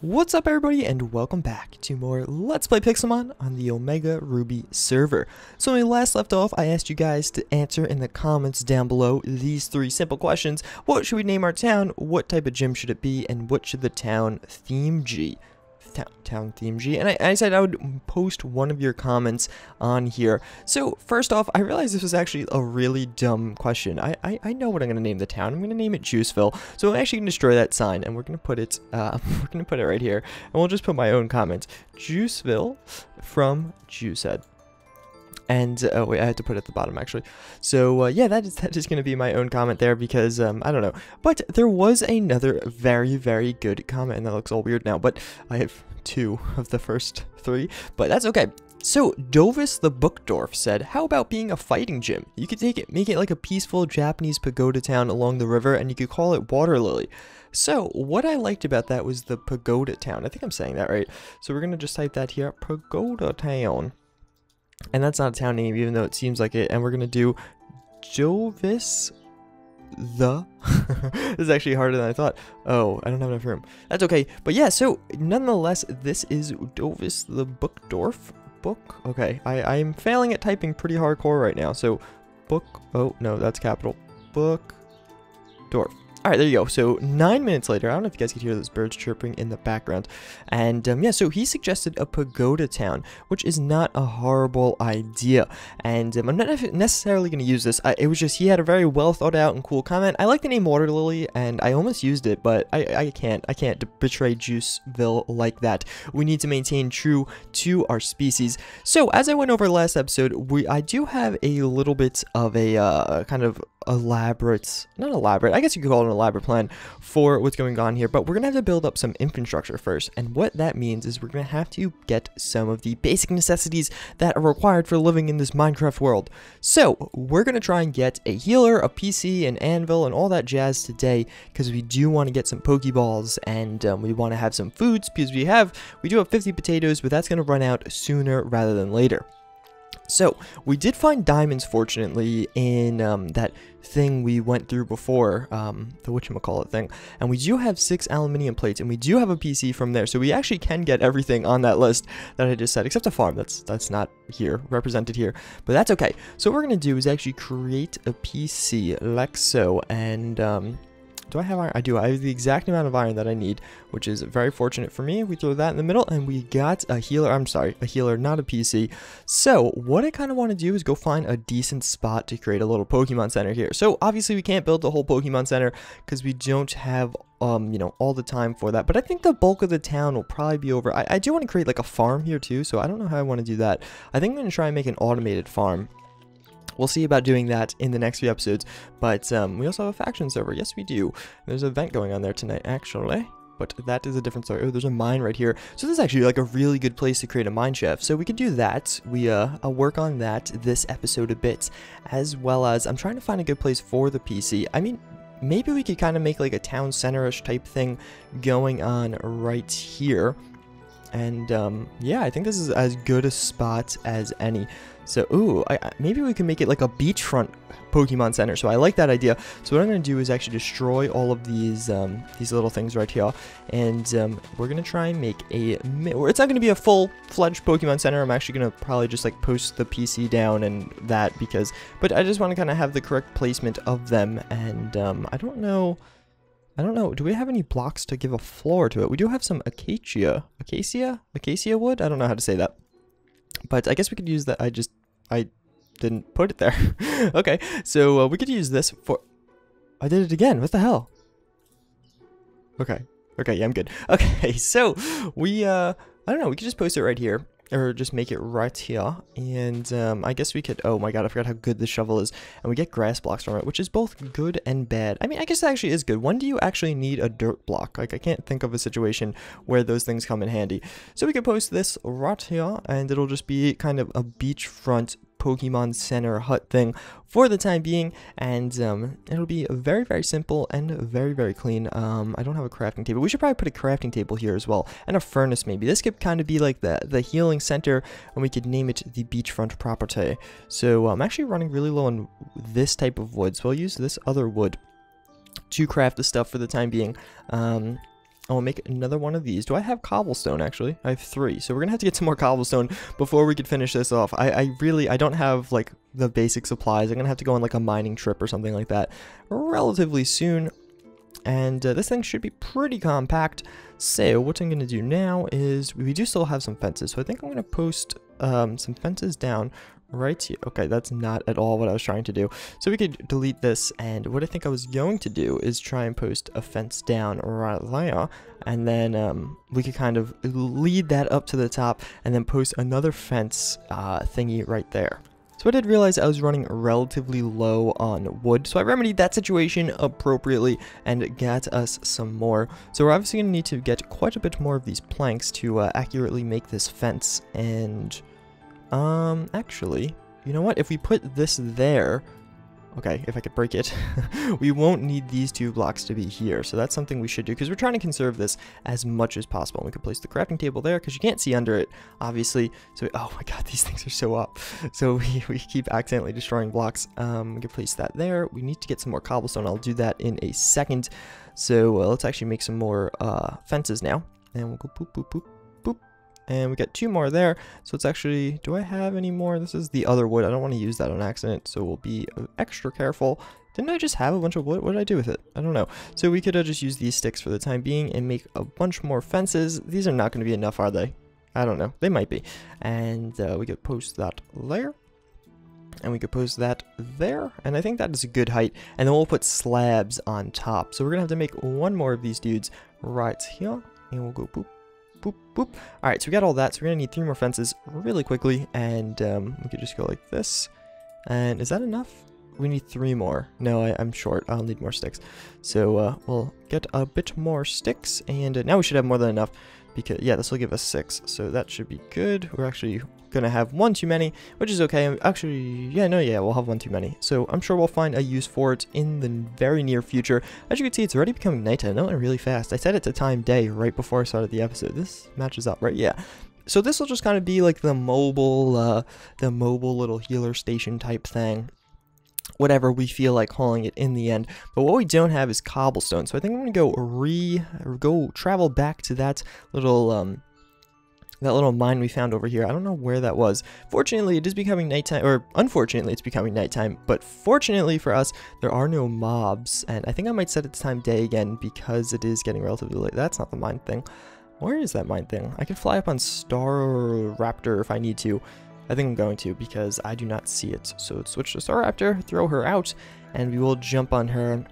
What's up everybody and welcome back to more Let's Play Pixelmon on the Omega Ruby server. So when we last left off, I asked you guys to answer in the comments down below these three simple questions. What should we name our town, what type of gym should it be, and what should the town theme be? Town theme G, and I said I would post one of your comments on here. So first off, I realized this was actually a really dumb question. I know what I'm gonna name the town. I'm gonna name it Juiceville. So I'm actually gonna destroy that sign, and we're gonna put it right here, and we'll just put my own comment, Juiceville from JuiceHead. And oh wait, I had to put it at the bottom actually. So yeah, that is going to be my own comment there because I don't know. But there was another very good comment, and that looks all weird now. But I have two of the first three, but that's okay. So Dovis the Bookdorf said, "How about being a fighting gym? You could make it like a peaceful Japanese pagoda town along the river, and you could call it Water Lily." So what I liked about that was the pagoda town. I think I'm saying that right. So we're gonna just type that here, pagoda town. And that's not a town name, even though it seems like it. And we're going to do Jovis the... This is actually harder than I thought. Oh, I don't have enough room. That's okay. But yeah, so nonetheless, this is Dovis the Bookdorf. Book? Okay, I am failing at typing pretty hardcore right now. So, book... Oh, no, that's capital. Bookdorf. Alright, there you go. So 9 minutes later, I don't know if you guys could hear those birds chirping in the background. And yeah, so he suggested a pagoda town, which is not a horrible idea. And I'm not necessarily going to use this. It was just, he had a very well thought out and cool comment. I like the name Water Lily, and I almost used it, but I can't betray Juiceville like that. We need to maintain true to our species. So as I went over last episode, I do have a little bit of a kind of elaborate, not elaborate, I guess you could call it an elaborate plan for what's going on here, but we're gonna have to build up some infrastructure first. And what that means is we're gonna have to get some of the basic necessities that are required for living in this Minecraft world. So we're gonna try and get a healer, a PC, an anvil, and all that jazz today, because we do want to get some Pokeballs, and we want to have some foods, because we do have 50 potatoes, but that's gonna run out sooner rather than later. So, we did find diamonds, fortunately, in that thing we went through before, the whatchamacallit thing, and we do have 6 aluminium plates, and we do have a PC from there, so we actually can get everything on that list that I just said, except a farm. That's not here, represented here, but that's okay. So what we're going to do is actually create a PC, like so, and do I have iron? I do. I have the exact amount of iron that I need, which is very fortunate for me. We throw that in the middle, and we got a healer. I'm sorry, a healer, not a PC. So what I kind of want to do is go find a decent spot to create a little Pokemon Center here. So obviously we can't build the whole Pokemon Center because we don't have you know, all the time for that, but I think the bulk of the town will probably be over. I do want to create like a farm here too, so I don't know how I want to do that. I think I'm going to try and make an automated farm. We'll see about doing that in the next few episodes, but we also have a faction server. Yes, we do. There's an event going on there tonight, actually, but that is a different story. Oh, there's a mine right here. So this is actually like a really good place to create a mine shaft. So we could do that. I'll work on that this episode a bit, as well as I'm trying to find a good place for the PC. I mean, maybe we could kind of make like a town center-ish type thing going on right here. And yeah, I think this is as good a spot as any. So, ooh, maybe we can make it like a beachfront Pokemon Center. So I like that idea. So what I'm going to do is actually destroy all of these little things right here. And we're going to try and make it's not going to be a full-fledged Pokemon Center. I'm actually going to probably just like post the PC down and that but I just want to kind of have the correct placement of them. And I don't know, do we have any blocks to give a floor to it? We do have some acacia wood? I don't know how to say that. But I guess we could use that. I didn't put it there. Okay, so we could use this for... I did it again. What the hell? Okay, yeah, I'm good. Okay, so we, I don't know, we could just post it right here. Or just make it right here, and I guess we could, oh my god, I forgot how good this shovel is, and we get grass blocks from it, which is both good and bad. I mean, I guess it actually is good. When do you actually need a dirt block? Like, I can't think of a situation where those things come in handy. So we could post this right here, and it'll just be kind of a beachfront Pokemon Center hut thing for the time being, and it'll be very simple and very clean. I don't have a crafting table. We should probably put a crafting table here as well, and a furnace maybe. This could kind of be like the healing center, and we could name it the beachfront property. So I'm actually running really low on this type of wood, so I'll use this other wood to craft the stuff for the time being. I'll make another one of these. Do I have cobblestone, actually? I have 3. So we're going to have to get some more cobblestone before we can finish this off. I don't have, like, the basic supplies. I'm going to have to go on, like, a mining trip or something like that relatively soon. And this thing should be pretty compact. So what I'm going to do now is, we do still have some fences. So I think I'm going to post some fences down right here. Okay, that's not at all what I was trying to do. So we could delete this, and what I think I was going to do is try and post a fence down right there, and then we could kind of lead that up to the top, and then post another fence thingy right there. So I did realize I was running relatively low on wood, so I remedied that situation appropriately and got us some more. So we're obviously going to need to get quite a bit more of these planks to accurately make this fence, and actually, you know what? If we put this there, okay, if I could break it, we won't need these 2 blocks to be here. So that's something we should do, because we're trying to conserve this as much as possible. And we could place the crafting table there, because you can't see under it, obviously. So, oh my god, these things are so up. So we keep accidentally destroying blocks. We can place that there. We need to get some more cobblestone. I'll do that in a second. So let's actually make some more fences now. And we'll go boop, boop, boop. And we got 2 more there. So it's actually, do I have any more? This is the other wood. I don't want to use that on accident, so we'll be extra careful. Didn't I just have a bunch of wood? What did I do with it? I don't know. So we could just use these sticks for the time being and make a bunch more fences. These are not going to be enough, are they? I don't know. They might be. And we could post that there. And we could post that there. And I think that is a good height. And then we'll put slabs on top. So we're going to have to make 1 more of these dudes right here. And we'll go boop. Boop, boop. Alright, so we got all that, so we're gonna need 3 more fences really quickly, and we could just go like this. And is that enough? We need 3 more. No, I'm short. I'll need more sticks. So we'll get a bit more sticks, and now we should have more than enough, because, yeah, this will give us 6, so that should be good. We're actually gonna have 1 too many, which is okay. Actually, yeah, we'll have 1 too many. So I'm sure we'll find a use for it in the very near future. As you can see, it's already becoming nighttime. It went really fast. I set it to time day right before I started the episode. This matches up, right? Yeah. So this will just kind of be like the mobile little healer station type thing. Whatever we feel like calling it in the end. But what we don't have is cobblestone. So I think I'm gonna go travel back to that little mine we found over here. I don't know where that was. Fortunately, it is becoming nighttime, or unfortunately, it's becoming nighttime. But fortunately for us, there are no mobs, and I think I might set it to time day again because it is getting relatively late. That's not the mine thing. Where is that mine thing? I can fly up on Star Raptor if I need to. I think I'm going to, because I do not see it. So let's switch to Star Raptor, throw her out, and we will jump on her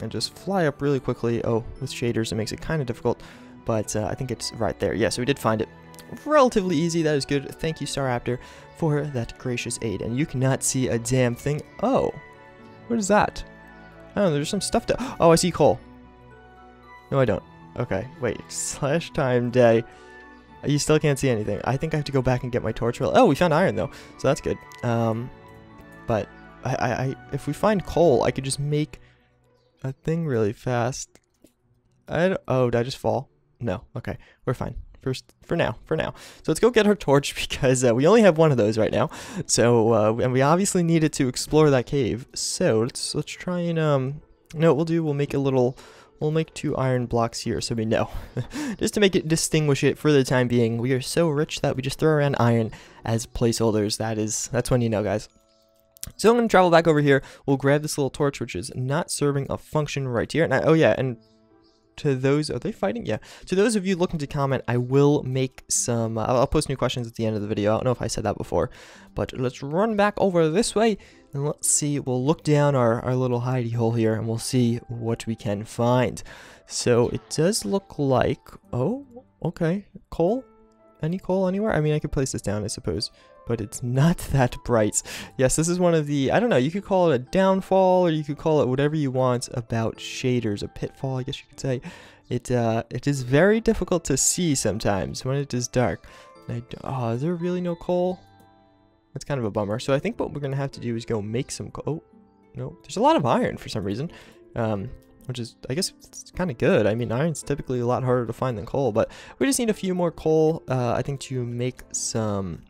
and just fly up really quickly. Oh, with shaders, it makes it kind of difficult, but I think it's right there. Yeah, so we did find it. Relatively easy. That is good. Thank you, Star Raptor, for that gracious aid. And you cannot see a damn thing. Oh, what is that? Oh, there's some stuff to. Oh, I see coal. No, I don't. Okay, wait. / time day. You still can't see anything. I think I have to go back and get my torch. Oh, we found iron though, so that's good. But if we find coal, I could just make a thing really fast. Oh, did I just fall? No. Okay, we're fine. For now. So let's go get our torch, because we only have 1 of those right now. So and we obviously need it to explore that cave. So let's try and no, we'll make a little. We'll make 2 iron blocks here, so we know. Just to distinguish it for the time being. We are so rich that we just throw around iron as placeholders. That's when you know, guys. So I'm going to travel back over here. We'll grab this little torch, which is not serving a function right here. And oh yeah, and to those, are they fighting? Yeah. To those of you looking to comment, I will make some, I'll post new questions at the end of the video. I don't know if I said that before, but let's run back over this way and let's see. We'll look down our little hidey hole here and we'll see what we can find. So it does look like, oh, okay, coal. Any coal anywhere? I mean, I could place this down, I suppose, but it's not that bright. Yes, this is one of the, I don't know, you could call it a downfall, or you could call it whatever you want about shaders, a pitfall, I guess you could say. It is very difficult to see sometimes when it is dark. And oh, is there really no coal? That's kind of a bummer. So I think what we're going to have to do is go make some coal. Oh, no, there's a lot of iron for some reason. Which is, I guess, it's kind of good. I mean, iron's typically a lot harder to find than coal, but we just need a few more coal, I think, to make some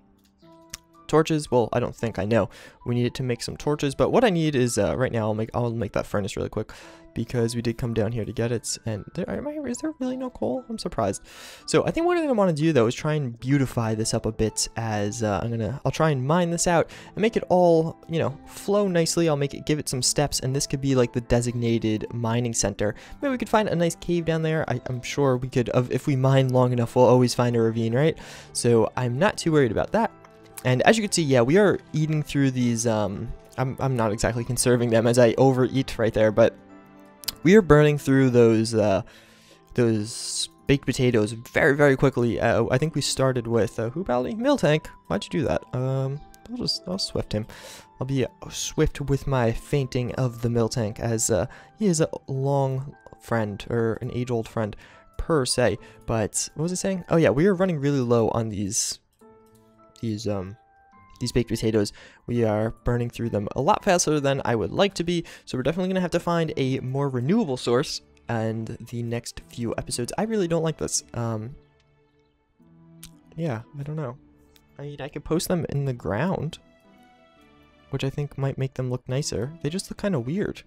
torches. Well, I don't think, I know we need it to make some torches, but what I need is right now I'll make that furnace really quick because we did come down here to get it, and is there really no coal? I'm surprised. So I think what I'm gonna want to do though is try and beautify this up a bit, as I'll try and mine this out and make it all, you know, flow nicely. I'll give it some steps, and this could be like the designated mining center. Maybe we could find a nice cave down there. I'm sure we could, if we mine long enough, we'll always find a ravine, right? So I'm not too worried about that. And as you can see, yeah, we are eating through these, I'm not exactly conserving them as I overeat right there, but we are burning through those baked potatoes very, very quickly. I think we started with, who probably? Miltank. Why'd you do that? I'll swift him. I'll be swift with my fainting of the Miltank, as he is a long friend, or an age-old friend per se. But what was I saying? Oh yeah, we are running really low on these baked potatoes. We are burning through them a lot faster than I would like to be, so we're definitely gonna have to find a more renewable source and the next few episodes. I really don't like this. Yeah, I don't know. I mean, I could post them in the ground, which I think might make them look nicer. They just look kind of weird.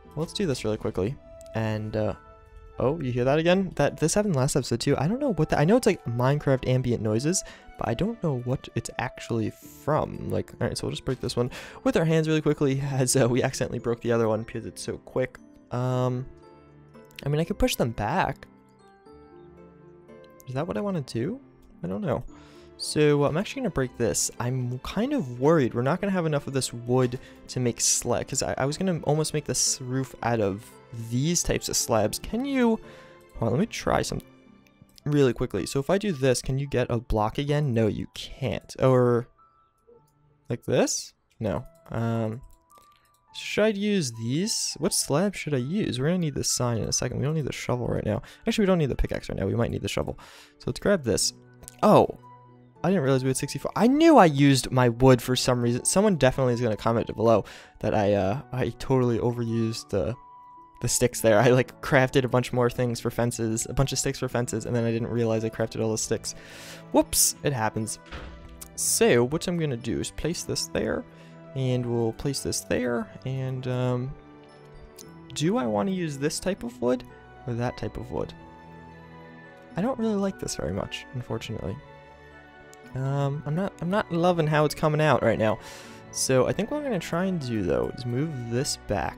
Well, let's do this really quickly. And oh, you hear that again? This happened last episode too. I don't know what I know it's like Minecraft ambient noises, but I don't know what it's actually from. Like, all right, so we'll just break this one with our hands really quickly, as we accidentally broke the other one because it's so quick. I mean, I could push them back. Is that what I want to do? I don't know. So I'm actually going to break this. I'm kind of worried we're not going to have enough of this wood to make slab, because I was going to almost make this roof out of these types of slabs. Can you... Hold on, let me try some really quickly. So if I do this, can you get a block again? No, you can't. Or like this? No. Should I use these? What slab should I use? We're going to need this sign in a second. We don't need the shovel right now. Actually, we don't need the pickaxe right now. We might need the shovel. So let's grab this. Oh, I didn't realize we had 64. I knew I used my wood for some reason. Someone definitely is going to comment below that I totally overused the sticks there. I like crafted a bunch more things for fences, a bunch of sticks for fences, and then I didn't realize I crafted all the sticks. Whoops, it happens. So what I'm going to do is place this there. And we'll place this there, and do I want to use this type of wood or that type of wood? I don't really like this very much, unfortunately. I'm not loving how it's coming out right now. So I think what I'm gonna try and do though is move this back.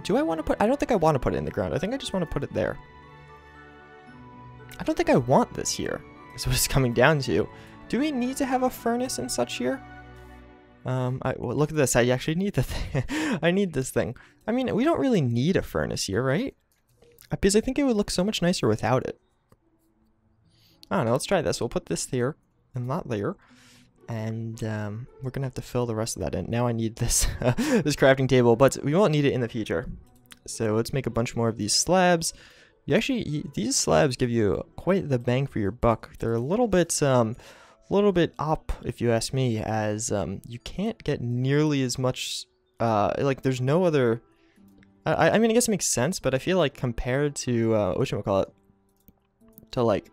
Do I want to put? I don't think I want to put it in the ground. I think I just want to put it there. I don't think I want this here. Is what it's coming down to. Do we need to have a furnace and such here? Well, look at this. I actually need the thing. I need this thing. I mean, we don't really need a furnace here, right? Because I think it would look so much nicer without it. I don't know. Let's try this. We'll put this here and not there. And we're going to have to fill the rest of that in. Now I need this, this crafting table, but we won't need it in the future. So let's make a bunch more of these slabs. These slabs give you quite the bang for your buck. They're a little bit up, if you ask me, as you can't get nearly as much, like there's no other, I mean, I guess it makes sense, but I feel like compared to, whatchamacallit, to like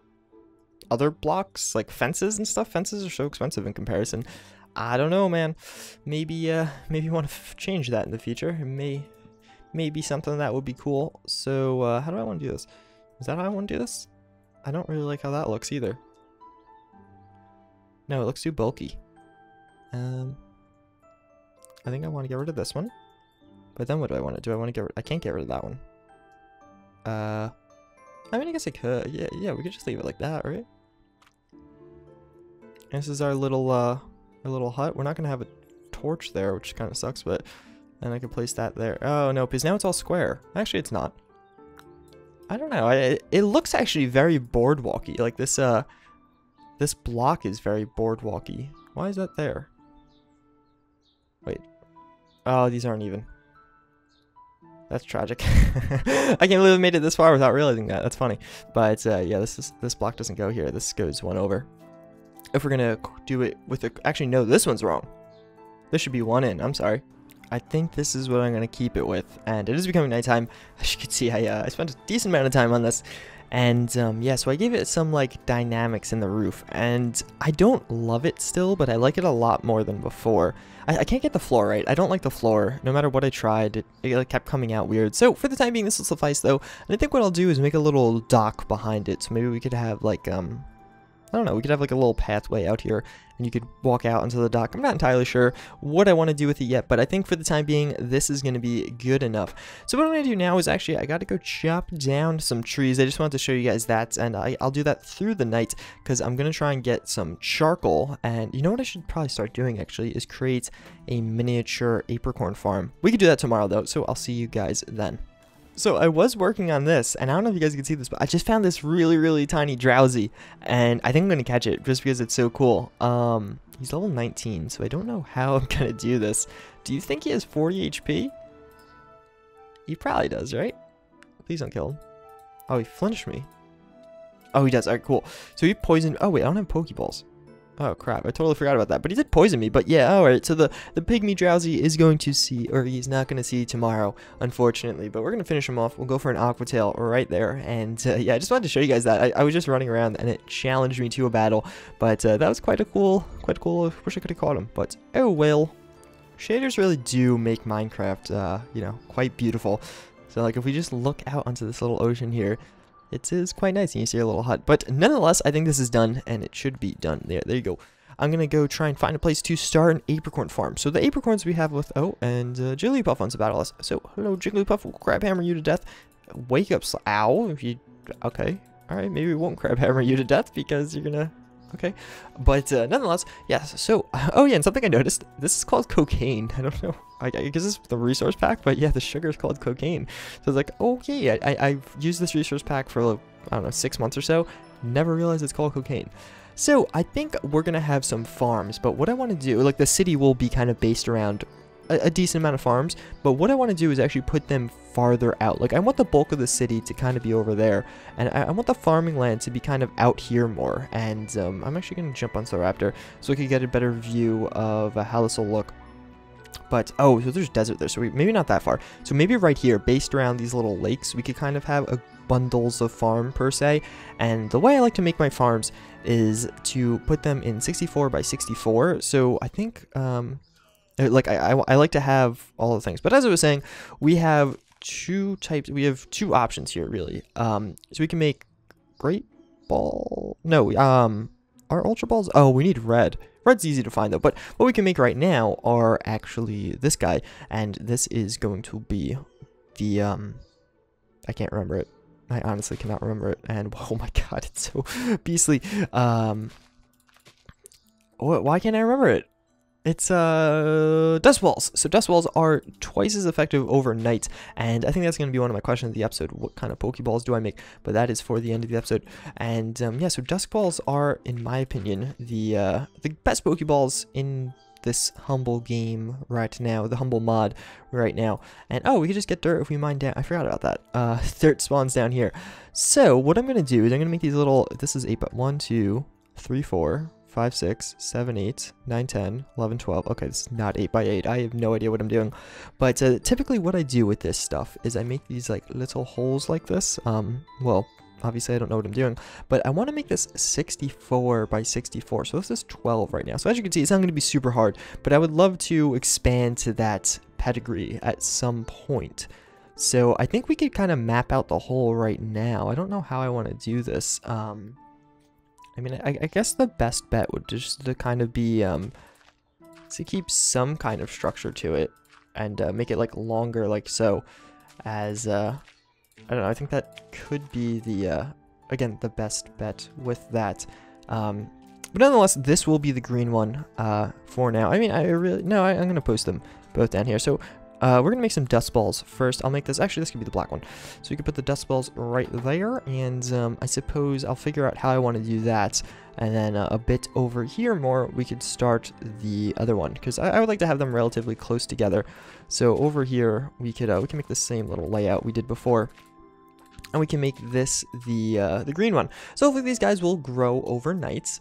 other blocks, like fences and stuff, fences are so expensive in comparison. I don't know, man. Maybe you want to change that in the future. It may be something that would be cool. So, how do I want to do this? Is that how I want to do this? I don't really like how that looks either. No, it looks too bulky. I think I want to get rid of this one. But then what do I want to do? I want to get rid... I can't get rid of that one. I mean, I guess I could. Yeah, we could just leave it like that, right? And this is our little hut. We're not going to have a torch there, which kind of sucks, but... And I can place that there. Oh, no, because now it's all square. Actually, it's not. I don't know. It looks actually very boardwalky. Like this, this block is very boardwalky. Why is that there? Wait. Oh, these aren't even. That's tragic. I can't believe I made it this far without realizing that. That's funny. But yeah, this block doesn't go here. This goes one over. If we're gonna do it with a... Actually, no, this one's wrong. This should be one in. I'm sorry. I think this is what I'm going to keep it with, and it is becoming nighttime. As you can see, I spent a decent amount of time on this, And yeah, so I gave it some like dynamics in the roof, and I don't love it still, but I like it a lot more than before. I can't get the floor right. I don't like the floor. No matter what I tried, it like, kept coming out weird. So for the time being, this will suffice though. And I think what I'll do is make a little dock behind it. So maybe we could have like, I don't know, we could have like a little pathway out here and you could walk out onto the dock. I'm not entirely sure what I want to do with it yet, but I think for the time being, this is going to be good enough. So what I'm going to do now is actually, I got to go chop down some trees. I just wanted to show you guys that, and I'll do that through the night because I'm going to try and get some charcoal. And you know what I should probably start doing actually is create a miniature apricorn farm. We could do that tomorrow though, so I'll see you guys then. So I was working on this, and I don't know if you guys can see this, but I just found this really tiny drowsy, and I think I'm going to catch it just because it's so cool. He's level 19, so I don't know how I'm going to do this. Do you think he has 40 HP? He probably does, right? Please don't kill him. Oh, he flinched me. Oh, he does. All right, cool. So he poisoned... Oh, wait, I don't have Pokeballs. Oh, crap. I totally forgot about that. But he did poison me. But yeah, alright. So the pygmy drowsy is going to see, or he's not going to see tomorrow, unfortunately. But we're going to finish him off. We'll go for an Aqua tail right there. And yeah, I just wanted to show you guys that. I was just running around and it challenged me to a battle. But that was quite cool. I wish I could have caught him. But oh well. Shaders really do make Minecraft, you know, quite beautiful. So like if we just look out onto this little ocean here, it is quite nice, and you see a little hut. But nonetheless, I think this is done, and it should be done. There you go. I'm going to go try and find a place to start an apricorn farm. So the apricorns we have with... Oh, and Jigglypuff wants to battle us. So, hello, Jigglypuff. We'll crab hammer you to death. Wake up. Ow. If you... Okay. Alright, maybe we won't crab hammer you to death because you're going to... Okay. But nonetheless, yes. So, oh yeah, and something I noticed. This is called cocaine. I don't know. I guess it's the resource pack, but yeah, the sugar is called cocaine. So I was like, oh yeah, I've used this resource pack for, I don't know, 6 months or so. Never realized it's called cocaine. So I think we're going to have some farms, but what I want to do, like the city will be kind of based around a decent amount of farms, but what I want to do is actually put them farther out. Like I want the bulk of the city to kind of be over there, and I want the farming land to be kind of out here more. And I'm actually going to jump on the raptor so we can get a better view of how this will look. But oh, so there's desert there, so maybe not that far. So maybe right here, based around these little lakes, we could kind of have a bundles of farm per se. And the way I like to make my farms is to put them in 64 by 64. So I think like I like to have all the things. But as I was saying, we have two options here really. So we can make great ball. No, our ultra balls. Oh, we need red. Red's easy to find though, but what we can make right now are actually this guy, and this is going to be the I can't remember it. I honestly cannot remember it, and oh my god, it's so beastly. Why can't I remember it? It's dust balls. So dust balls are twice as effective overnight, and I think that's going to be one of my questions of the episode. What kind of Pokeballs do I make? But that is for the end of the episode. And yeah, so dust balls are, in my opinion, the best Pokeballs in this humble game right now, the humble mod right now. And oh, we can just get dirt if we mine down. I forgot about that. Dirt spawns down here. So what I'm going to do is I'm going to make these little. This is 8 by 1, 2, 3, 4. 5, 6, 7, 8, 9, 10, 11, 12. Okay, this is not 8 by 8. I have no idea what I'm doing. But typically what I do with this stuff is I make these like little holes like this. Well, obviously I don't know what I'm doing, but I want to make this 64 by 64. So this is 12 right now. So as you can see, it's not going to be super hard, but I would love to expand to that pedigree at some point. So I think we could kind of map out the hole right now. I don't know how I want to do this. I mean, I guess the best bet would just to kind of be to keep some kind of structure to it and make it like longer, like so. As I don't know, I think that could be the again the best bet with that. But nonetheless, this will be the green one for now. I mean, I'm gonna post them both down here. So we're gonna make some dust balls first. I'll make this. Actually, this could be the black one. So you can put the dust balls right there, and I suppose I'll figure out how I want to do that. And then a bit over here more, we could start the other one because I would like to have them relatively close together. So over here, we can make the same little layout we did before. and we can make this the green one. So hopefully these guys will grow overnight.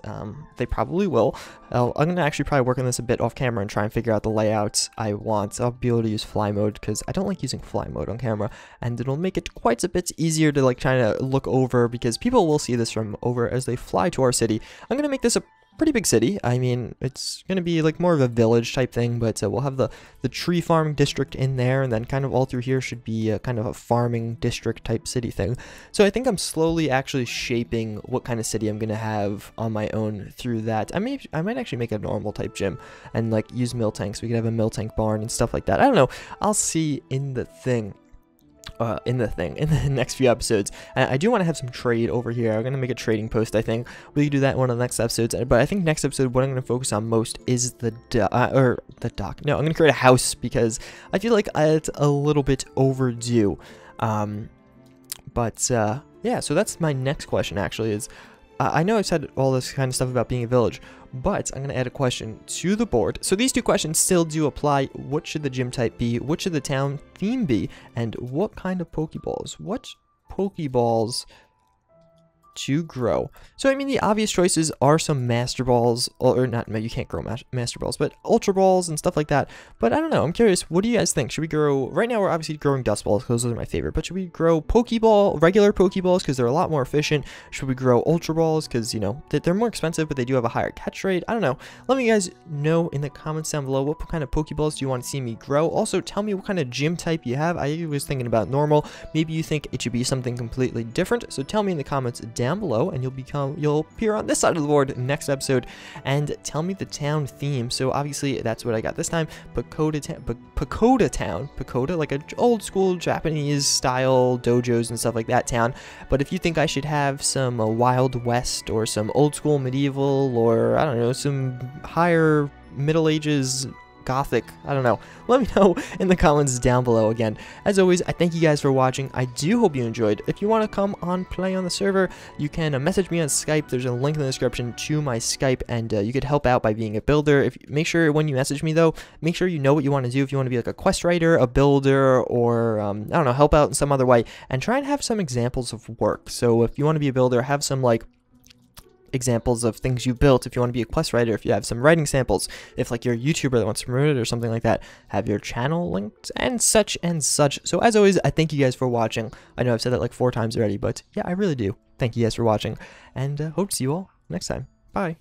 They probably will. I'm gonna actually probably work on this a bit off camera and try and figure out the layouts I want. I'll be able to use fly mode because I don't like using fly mode on camera, and it'll make it quite a bit easier to like try to look over, because people will see this from over as they fly to our city. I'm gonna make this a pretty big city. I mean, it's gonna be like more of a village type thing, but we'll have the tree farming district in there, and then kind of all through here should be kind of a farming district type city thing. So I think I'm slowly actually shaping what kind of city I'm gonna have on my own through that. I might actually make a normal type gym and like use mill tanks. We could have a mill tank barn and stuff like that. I don't know. I'll see in the thing. In the next few episodes. I do want to have some trade over here. I'm going to make a trading post, I think. We can do that in one of the next episodes. But I think next episode, what I'm going to focus on most is the dock. No, I'm going to create a house because I feel like it's a little bit overdue. Yeah, so that's my next question, actually, is I know I've said all this kind of stuff about being a village, but I'm going to add a question to the board. So these two questions still do apply. What should the gym type be? What should the town theme be? And what kind of Pokeballs? What Pokeballs to grow? So I mean, the obvious choices are some Master Balls, or not, you can't grow Master Balls, but Ultra Balls and stuff like that. But I don't know, I'm curious, what do you guys think? Should we grow, right now we're obviously growing Dust Balls because those are my favorite, but should we grow Pokeball, regular Pokeballs because they're a lot more efficient? Should we grow Ultra Balls because, you know, they're more expensive, but they do have a higher catch rate? I don't know. Let me guys know in the comments down below, what kind of Pokeballs do you want to see me grow? Also, tell me what kind of gym type you have. I was thinking about normal. Maybe you think it should be something completely different, so tell me in the comments down below, and you'll appear on this side of the board next episode, and tell me the town theme. So obviously that's what I got this time. Pagoda Town, like an old school Japanese style dojos and stuff like that town. But if you think I should have some Wild West or some old school medieval, or I don't know, some higher Middle Ages Gothic, I don't know, let me know in the comments down below. Again, as always, I thank you guys for watching. I do hope you enjoyed. If you want to come on play on the server, you can message me on Skype. There's a link in the description to my Skype, and you could help out by being a builder. Make sure when you message me though, make sure you know what you want to do. If you want to be like a quest writer, a builder, or I don't know, help out in some other way, and try and have some examples of work. So if you want to be a builder, have some like examples of things you built. If you want to be a quest writer, if you have some writing samples, if like you're a YouTuber that wants to promote it or something like that, have your channel linked and such and such. So as always, I thank you guys for watching. I know I've said that like 4 times already, but yeah, I really do. Thank you guys for watching, and hope to see you all next time. Bye.